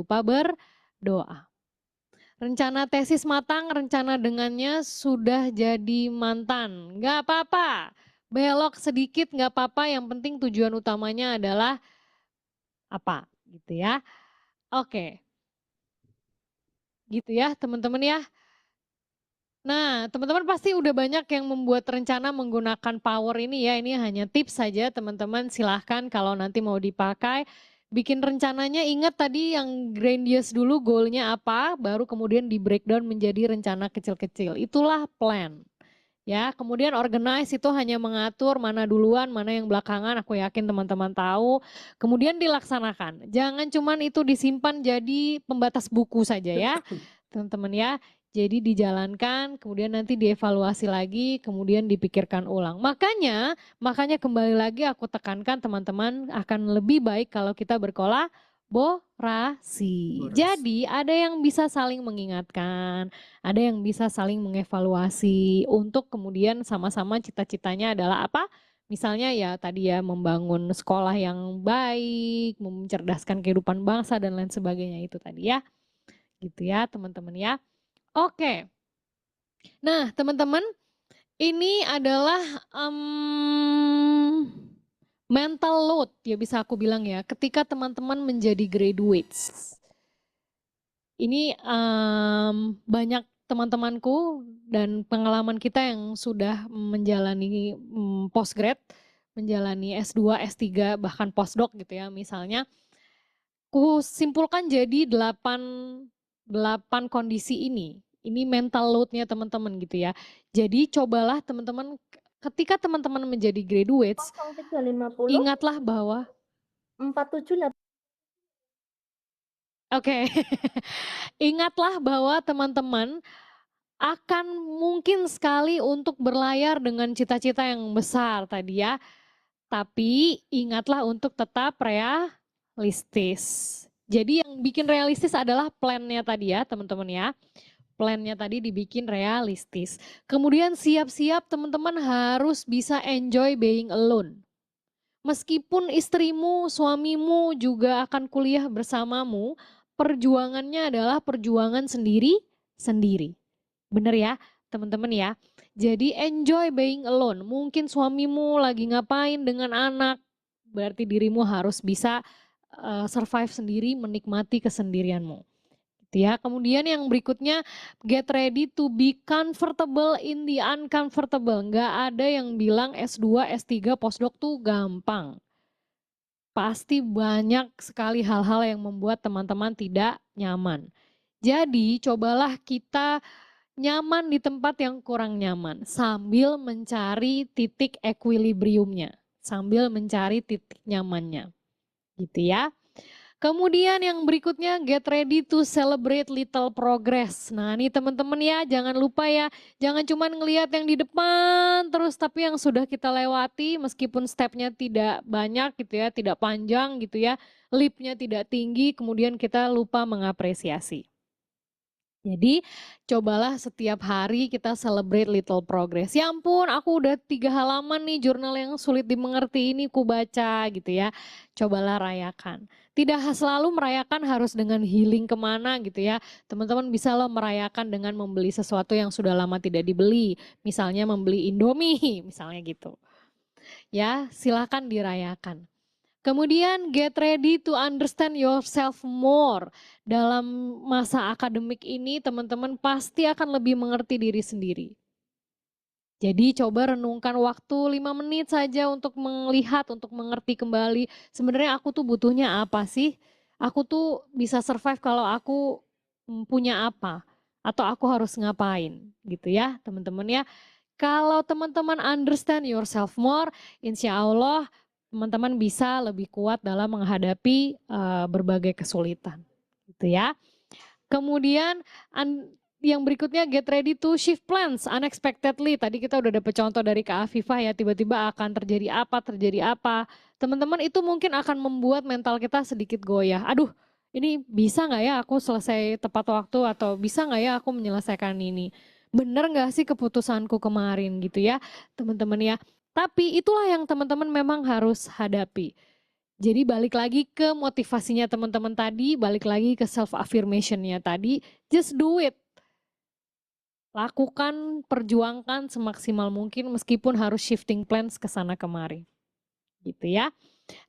lupa berdoa. Rencana tesis matang, rencana dengannya sudah jadi mantan. Nggak apa-apa, belok sedikit nggak apa-apa, yang penting tujuan utamanya adalah apa gitu ya. Oke, gitu ya teman-teman ya. Nah, teman-teman pasti udah banyak yang membuat rencana menggunakan power ini ya. Ini hanya tips saja teman-teman, silahkan kalau nanti mau dipakai. Bikin rencananya, ingat tadi yang grandiose dulu goalnya apa, baru kemudian di breakdown menjadi rencana kecil-kecil. Itulah plan. Ya, kemudian organize itu hanya mengatur mana duluan, mana yang belakangan, aku yakin teman-teman tahu. Kemudian dilaksanakan. Jangan cuman itu disimpan jadi pembatas buku saja ya, teman-teman ya. Jadi dijalankan, kemudian nanti dievaluasi lagi, kemudian dipikirkan ulang. Makanya kembali lagi aku tekankan teman-teman akan lebih baik kalau kita berkolaborasi. Jadi ada yang bisa saling mengingatkan, ada yang bisa saling mengevaluasi untuk kemudian sama-sama cita-citanya adalah apa? Misalnya ya tadi ya membangun sekolah yang baik, mencerdaskan kehidupan bangsa dan lain sebagainya itu tadi ya. Gitu ya teman-teman ya. Oke. Nah, teman-teman, ini adalah mental load ya bisa aku bilang ya. Ketika teman-teman menjadi graduates, ini banyak teman-temanku dan pengalaman kita yang sudah menjalani postgrad, menjalani S2, S3, bahkan postdoc gitu ya. Misalnya, ku simpulkan jadi 8 kondisi ini. Ini mental load-nya teman-teman gitu ya. Jadi cobalah teman-teman ketika teman-teman menjadi graduates, 0350 ingatlah bahwa 478. oke. Ingatlah bahwa teman-teman akan mungkin sekali untuk berlayar dengan cita-cita yang besar tadi ya. Tapi ingatlah untuk tetap realistis. Jadi yang bikin realistis adalah plan-nya tadi ya teman-teman ya. Plan-nya tadi dibikin realistis. Kemudian siap-siap teman-teman harus bisa enjoy being alone. Meskipun istrimu, suamimu juga akan kuliah bersamamu, perjuangannya adalah perjuangan sendiri-sendiri. Bener ya teman-teman ya. Jadi enjoy being alone. Mungkin suamimu lagi ngapain dengan anak, berarti dirimu harus bisa survive sendiri, menikmati kesendirianmu. Gitu ya. Kemudian yang berikutnya, get ready to be comfortable in the uncomfortable. Nggak ada yang bilang S2, S3, postdoc tuh gampang. Pasti banyak sekali hal-hal yang membuat teman-teman tidak nyaman. Jadi cobalah kita nyaman di tempat yang kurang nyaman sambil mencari titik equilibriumnya, sambil mencari titik nyamannya. Gitu ya. Kemudian yang berikutnya, get ready to celebrate little progress. Nah ini teman-teman ya, jangan lupa ya, jangan cuma ngelihat yang di depan terus, tapi yang sudah kita lewati meskipun stepnya tidak banyak gitu ya, tidak panjang gitu ya, leapnya tidak tinggi, kemudian kita lupa mengapresiasi. Jadi cobalah setiap hari kita celebrate little progress. Ya ampun, aku udah 3 halaman nih jurnal yang sulit dimengerti ini ku baca gitu ya. Cobalah rayakan. Tidak selalu merayakan harus dengan healing kemana gitu ya. Teman-teman bisa loh merayakan dengan membeli sesuatu yang sudah lama tidak dibeli. Misalnya membeli Indomie, misalnya gitu. Ya, silakan dirayakan. Kemudian get ready to understand yourself more. Dalam masa akademik ini teman-teman pasti akan lebih mengerti diri sendiri. Jadi coba renungkan waktu 5 menit saja untuk melihat, untuk mengerti kembali. Sebenarnya aku tuh butuhnya apa sih? Aku tuh bisa survive kalau aku punya apa? Atau aku harus ngapain gitu ya teman-teman ya. Kalau teman-teman understand yourself more, insya Allah teman-teman bisa lebih kuat dalam menghadapi berbagai kesulitan, gitu ya. Kemudian yang berikutnya get ready to shift plans unexpectedly. Tadi kita udah dapet contoh dari Kak Afifah ya, tiba-tiba akan terjadi apa. Teman-teman itu mungkin akan membuat mental kita sedikit goyah. Aduh, ini bisa nggak ya aku selesai tepat waktu atau bisa nggak ya aku menyelesaikan ini? Bener nggak sih keputusanku kemarin gitu ya, teman-teman ya. Tapi itulah yang teman-teman memang harus hadapi. Jadi balik lagi ke motivasinya teman-teman tadi, balik lagi ke self affirmation-nya tadi, just do it. Lakukan, perjuangkan semaksimal mungkin meskipun harus shifting plans ke sana kemari. Gitu ya.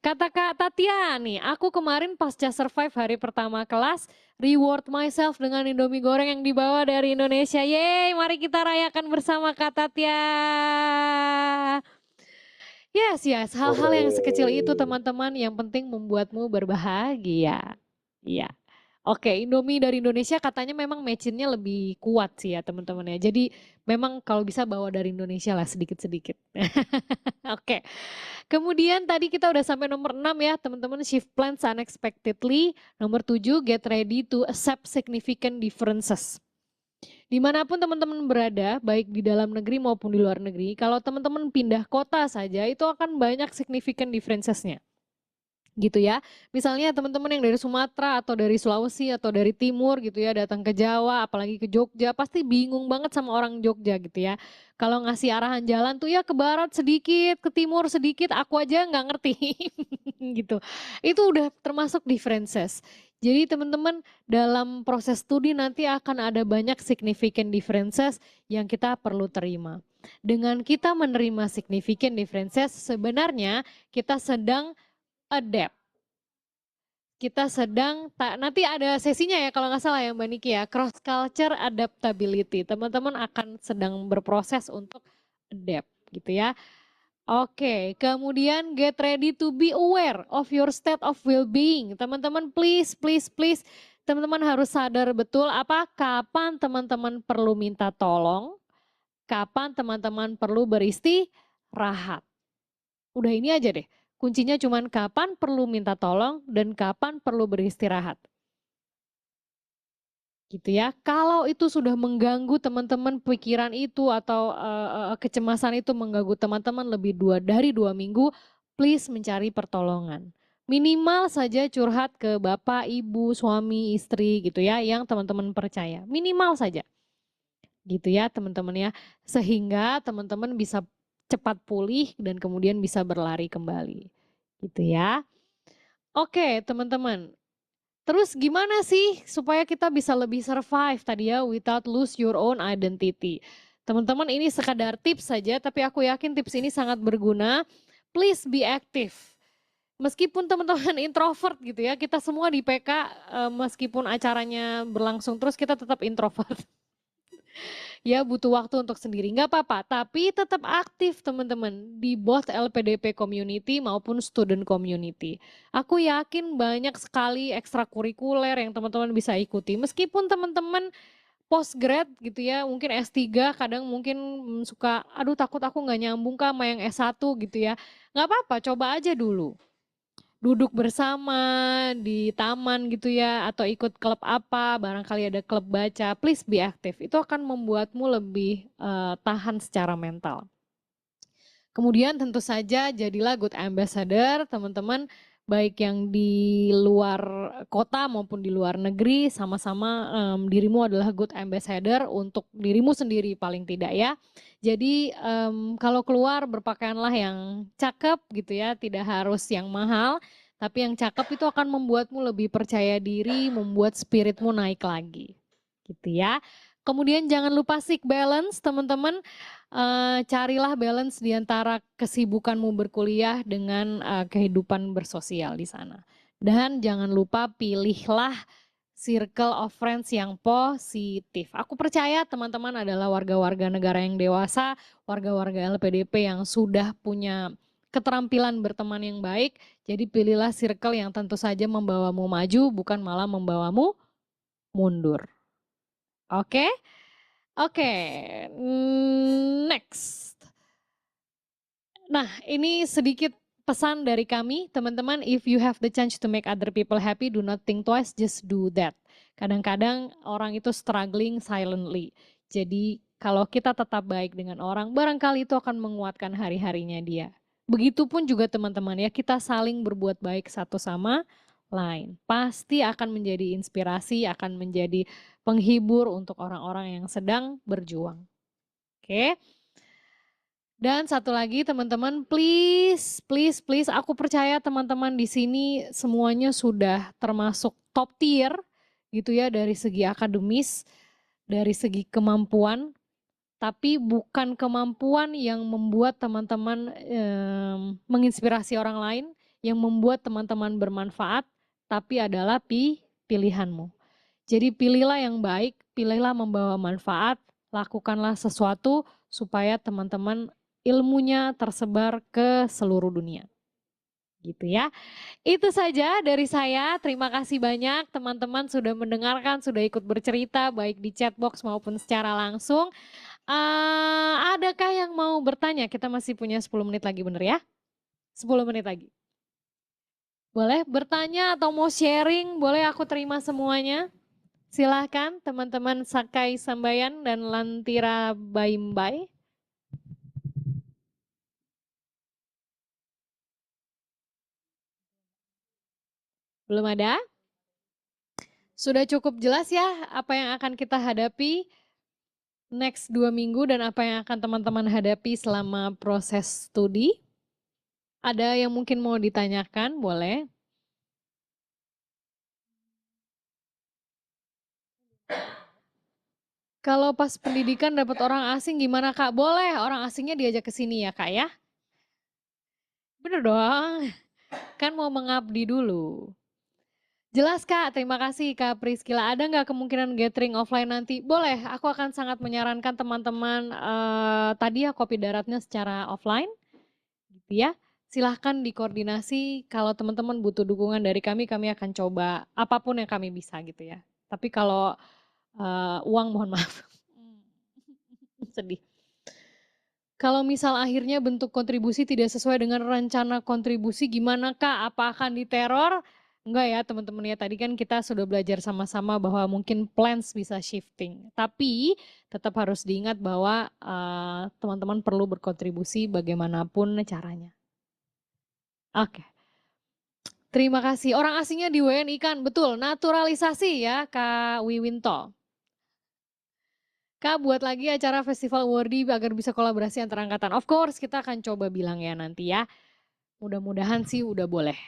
Kata Kak Tatia nih, aku kemarin pasca survive hari pertama kelas, reward myself dengan Indomie goreng yang dibawa dari Indonesia. Yeay, mari kita rayakan bersama Kak Tatia. Yes, yes, hal-hal yang sekecil itu Hore. teman-teman yang penting membuatmu berbahagia. Iya. Oke, Indomie dari Indonesia katanya memang match-nya lebih kuat sih ya teman-teman ya. Jadi memang kalau bisa bawa dari Indonesia lah sedikit-sedikit. Oke. Kemudian tadi kita udah sampai nomor 6 ya teman-teman, shift plans unexpectedly. Nomor 7, get ready to accept significant differences. Dimanapun teman-teman berada, baik di dalam negeri maupun di luar negeri, kalau teman-teman pindah kota saja itu akan banyak significant differences-nya. Gitu ya. Misalnya teman-teman yang dari Sumatera atau dari Sulawesi atau dari timur gitu ya datang ke Jawa apalagi ke Jogja pasti bingung banget sama orang Jogja gitu ya. Kalau ngasih arahan jalan tuh ya ke barat sedikit, ke timur sedikit, aku aja nggak ngerti gitu. Itu udah termasuk differences. Jadi teman-teman dalam proses studi nanti akan ada banyak significant differences yang kita perlu terima. Dengan kita menerima significant differences sebenarnya kita sedang adapt. Kita sedang, nanti ada sesinya ya kalau nggak salah ya Mbak Niki ya, cross culture adaptability. Teman-teman akan sedang berproses untuk adapt gitu ya. Oke, kemudian get ready to be aware of your state of well-being. Teman-teman please, please, please, teman-teman harus sadar betul apa kapan teman-teman perlu minta tolong, kapan teman-teman perlu beristirahat. Udah ini aja deh. Kuncinya cuman kapan perlu minta tolong dan kapan perlu beristirahat. Gitu ya. Kalau itu sudah mengganggu teman-teman pikiran itu atau kecemasan itu mengganggu teman-teman lebih dari 2 minggu, please mencari pertolongan. Minimal saja curhat ke bapak, ibu, suami, istri gitu ya yang teman-teman percaya. Minimal saja. Gitu ya teman-teman ya. Sehingga teman-teman bisa cepat pulih dan kemudian bisa berlari kembali. Gitu ya. Oke teman-teman. Terus gimana sih supaya kita bisa lebih survive tadi ya without lose your own identity. Teman-teman ini sekadar tips saja tapi aku yakin tips ini sangat berguna. Please be active. Meskipun teman-teman introvert gitu ya, kita semua di PK meskipun acaranya berlangsung terus kita tetap introvert. Ya butuh waktu untuk sendiri, nggak apa-apa. Tapi tetap aktif teman-teman di both LPDP community maupun student community. Aku yakin banyak sekali ekstrakurikuler yang teman-teman bisa ikuti. Meskipun teman-teman postgrad gitu ya, mungkin S3 kadang mungkin suka, aduh takut aku nggak nyambung kah sama yang S1 gitu ya. Nggak apa-apa, coba aja dulu duduk bersama di taman gitu ya atau ikut klub apa, barangkali ada klub baca, please be active. Itu akan membuatmu lebih tahan secara mental. Kemudian tentu saja jadilah good ambassador, teman-teman baik yang di luar kota maupun di luar negeri sama-sama dirimu adalah good ambassador untuk dirimu sendiri paling tidak ya. Jadi kalau keluar berpakaianlah yang cakep gitu ya, tidak harus yang mahal, tapi yang cakep itu akan membuatmu lebih percaya diri, membuat spiritmu naik lagi. Gitu ya. Kemudian jangan lupa seek balance teman-teman. Carilah balance di antara kesibukanmu berkuliah dengan kehidupan bersosial di sana. Dan jangan lupa pilihlah circle of friends yang positif. Aku percaya teman-teman adalah warga-warga negara yang dewasa, warga-warga LPDP yang sudah punya keterampilan berteman yang baik. Jadi pilihlah circle yang tentu saja membawamu maju, bukan malah membawamu mundur. Oke? Oke, next. Nah, ini sedikit pesan dari kami, teman-teman. If you have the chance to make other people happy, do not think twice, just do that. Kadang-kadang orang itu struggling silently. Jadi kalau kita tetap baik dengan orang, barangkali itu akan menguatkan hari-harinya dia. Begitupun juga teman-teman ya, kita saling berbuat baik satu sama lain. Pasti akan menjadi inspirasi, akan menjadi penghibur untuk orang-orang yang sedang berjuang. Oke. Dan satu lagi teman-teman, please, please, please, aku percaya teman-teman di sini semuanya sudah termasuk top tier gitu ya dari segi akademis, dari segi kemampuan, tapi bukan kemampuan yang membuat teman-teman menginspirasi orang lain, yang membuat teman-teman bermanfaat, tapi adalah pilihanmu. Jadi pilihlah yang baik, pilihlah membawa manfaat, lakukanlah sesuatu supaya teman-teman ilmunya tersebar ke seluruh dunia. Gitu ya. Itu saja dari saya. Terima kasih banyak teman-teman sudah mendengarkan, sudah ikut bercerita baik di chatbox maupun secara langsung. Adakah yang mau bertanya? Kita masih punya 10 menit lagi bener ya? 10 menit lagi. Boleh bertanya atau mau sharing, boleh aku terima semuanya. Silahkan teman-teman Sakai Sambayan dan Lantira Baimbai. Belum ada? Sudah cukup jelas ya apa yang akan kita hadapi next 2 minggu dan apa yang akan teman-teman hadapi selama proses studi? Ada yang mungkin mau ditanyakan? Boleh. Kalau pas pendidikan dapat orang asing gimana Kak? Boleh, orang asingnya diajak ke sini ya Kak ya? Bener dong, kan mau mengabdi dulu. Jelas Kak, terima kasih Kak Priscila. Ada nggak kemungkinan gathering offline nanti? Boleh, aku akan sangat menyarankan teman-teman tadi ya kopi daratnya secara offline, gitu ya. Silahkan dikoordinasi, kalau teman-teman butuh dukungan dari kami akan coba apapun yang kami bisa gitu ya. Tapi kalau uang mohon maaf, sedih. Kalau misal akhirnya bentuk kontribusi tidak sesuai dengan rencana kontribusi gimana Kak? Apa akan diteror? Enggak ya teman-teman ya, tadi kan kita sudah belajar sama-sama bahwa mungkin plans bisa shifting. Tapi tetap harus diingat bahwa teman-teman perlu berkontribusi bagaimanapun caranya. Oke. Terima kasih. Orang asingnya di WNI kan, betul. Naturalisasi ya Kak Wiwinto. Kak, buat lagi acara Festival Wordi agar bisa kolaborasi antar angkatan. Of course, kita akan coba bilang ya nanti ya. Mudah-mudahan sih udah boleh.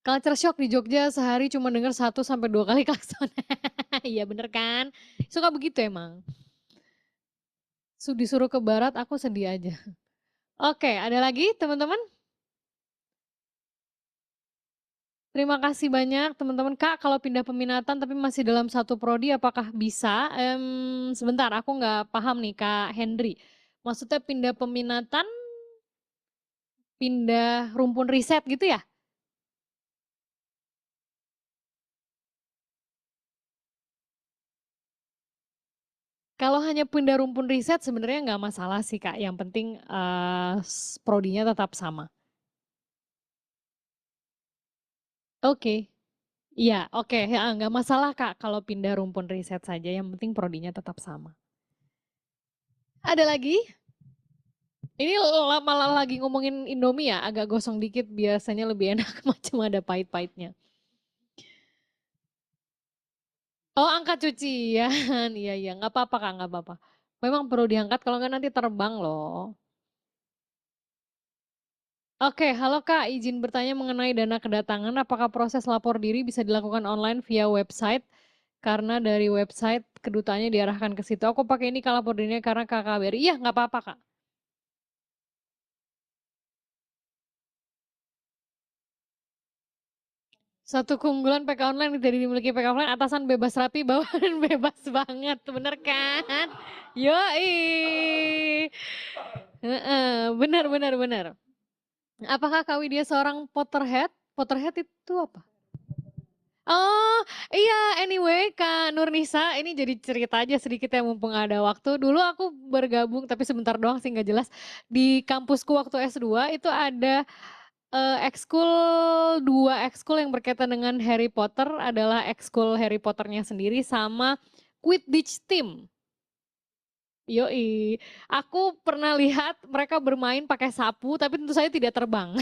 Culture shock di Jogja sehari cuma denger 1 sampai 2 kali klakson. Iya bener kan? Suka begitu emang. Disuruh ke barat aku sedih aja. Oke, ada lagi teman-teman? Terima kasih banyak teman-teman. Kak, kalau pindah peminatan tapi masih dalam satu prodi apakah bisa? Sebentar, aku nggak paham nih Kak Henry. Maksudnya pindah peminatan, pindah rumpun riset gitu ya? Kalau hanya pindah rumpun riset sebenarnya nggak masalah sih Kak. Yang penting prodinya tetap sama. Oke, iya oke, ya, nggak masalah Kak kalau pindah rumpun riset saja. Yang penting prodinya tetap sama. Ada lagi? Ini malah lagi ngomongin Indomie ya, agak gosong dikit biasanya lebih enak macam ada pahit-pahitnya. Oh angkat cucian, iya iya nggak apa-apa Kak, nggak apa-apa. Memang perlu diangkat kalau nggak nanti terbang loh. Oke, halo Kak, izin bertanya mengenai dana kedatangan. Apakah proses lapor diri bisa dilakukan online via website? Karena dari website kedutaannya diarahkan ke situ. Aku pakai ini kalau lapor dirinya karena KKBRI. Iya, nggak apa-apa Kak. Satu keunggulan PK online tidak dimiliki PK offline, atasan bebas rapi, bawahan bebas banget, bener kan? Yoi, bener bener bener. Apakah Kak Widya seorang Potterhead? Potterhead itu apa? Oh iya, anyway Kak Nurnisa, ini jadi cerita aja sedikit ya mumpung ada waktu. Dulu aku bergabung, tapi sebentar doang sih nggak jelas. Di kampusku waktu S2 itu ada ekskul, 2 ekskul yang berkaitan dengan Harry Potter adalah ekskul Harry Potternya sendiri sama Quidditch team. Yoi, aku pernah lihat mereka bermain pakai sapu, tapi tentu saja tidak terbang.